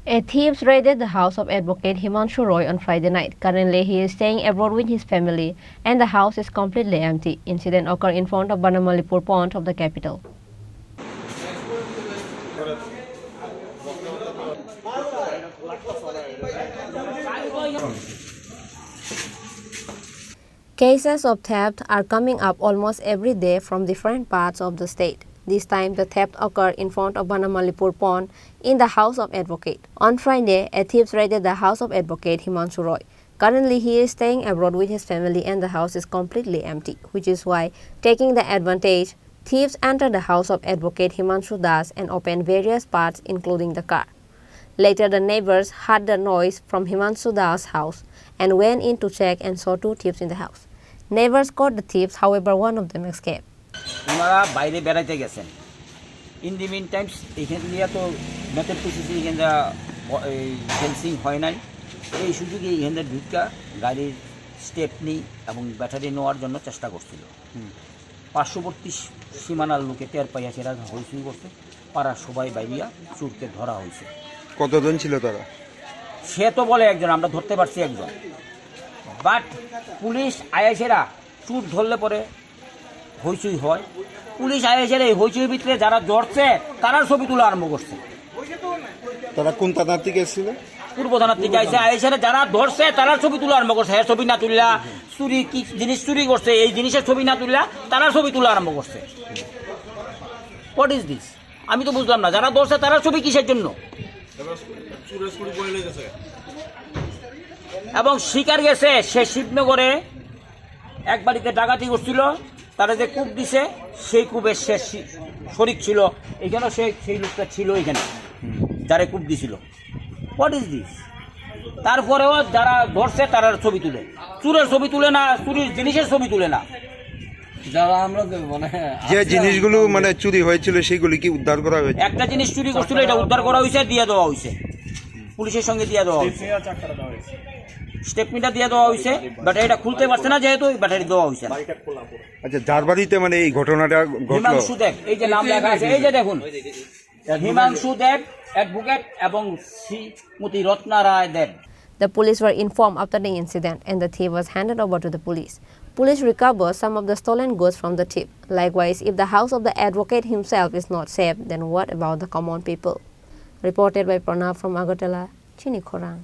A thieves raided the house of advocate Himanshu Roy on Friday night. Currently, he is staying abroad with his family, and the house is completely empty. Incident occurred in front of Banmalipur pond of the capital. Cases of theft are coming up almost every day from different parts of the state. This time, the theft occurred in front of Banmalipur pond in the house of advocate. On Friday, a thief raided the house of advocate Himanshu Roy. Currently, he is staying abroad with his family and the house is completely empty, which is why, taking the advantage, thieves entered the house of advocate Himanshu Das and opened various parts including the car. Later, the neighbors heard the noise from Himanshu Das' house and went in to check and saw two thieves in the house. Neighbors caught the thieves, however, one of them escaped. ওনারা বাইরে বেড়াইতে গেছেন। In the mean Times এখান দিয়ে তো method PCC এখানে fencing হয় নাই, এই সুযোগে এখানে ঢুকা গাড়ির স্টেপনি এবং ব্যাটারি নেওয়ার জন্য চেষ্টা করছিল। পার্শ্ববর্তী সীমানার লোকে টের পাইয়া সেরা হইচই করছে, পাড়ার সবাই বাইরিয়া চুরকে ধরা হয়েছে। কতজন ছিল তারা? সে তো বলে একজন, আমরা ধরতে পারছি একজন, বাট পুলিশ আইএসেরা চুর ধরলে পরে হইচই হয়। পুলিশ আইএসেরা এই হইচই ভিতরে যারা ধরছে তারা ছবি তোলা আরম্ভ করছে। তারা কোন থানার থেকে এসেছিল? পূর্ব থানার থেকে আইসে আইএসেরা যারা ধরছে তারা ছবি তোলা আরম্ভ করছে। হ্যাঁ, ছবি না তুললা, চুরি কি জিনিস চুরি করছে এই জিনিসের ছবি না তুললা তারা ছবি তোলা আরম্ভ করছে। What is this? আমি তো বুঝলাম না, যারা ধরছে তারা ছবি কিসের জন্য? এবং শিকার গেছে সে শিবনগরে এক বাড়িতে ডাকাতি করছিল, তারা যে কূপ দিছে সেই কূপের সে শরিক ছিল, এখানেও সেই লোকটা ছিল এখানে যারা কূপ দিছিল। What is this? তারপরেও যারা ধরছে তারা ছবি তুলে, চুরের ছবি তুলে না, চুরির জিনিসের ছবি তুলে না। যারা আমরা মানে যে জিনিসগুলো মানে চুরি হয়েছিল সেগুলি কি উদ্ধার করা হয়েছে? একটা জিনিস চুরি করছিল, এটা উদ্ধার করা হয়েছে, দিয়ে দেওয়া হয়েছে, পুলিশের সঙ্গে দিয়ে দেওয়া হয়েছে, স্টেপনিটা দিয়ে দেওয়া হয়েছে। ব্যাটারিটা খুলতে পারছে না যেহেতু ব্যাটারি দেওয়া হয়েছে। আচ্ছা, যার বাড়িতে মানে এই ঘটনাটা ঘটলো, হিমাংশু দেব, এই যে নাম লেখা আছে, এই যে দেখুন, হিমাংশু দেব অ্যাডভোকেট এবং শ্রীমতী রত্না রায় দেব। The police were informed after the incident and the thief was handed over to the police. Police recovered some of the stolen goods from the thief. Likewise, if the house of the advocate himself is not safe, then what about the common people? Reported by Pranav from Agartala, Chini, Khorang.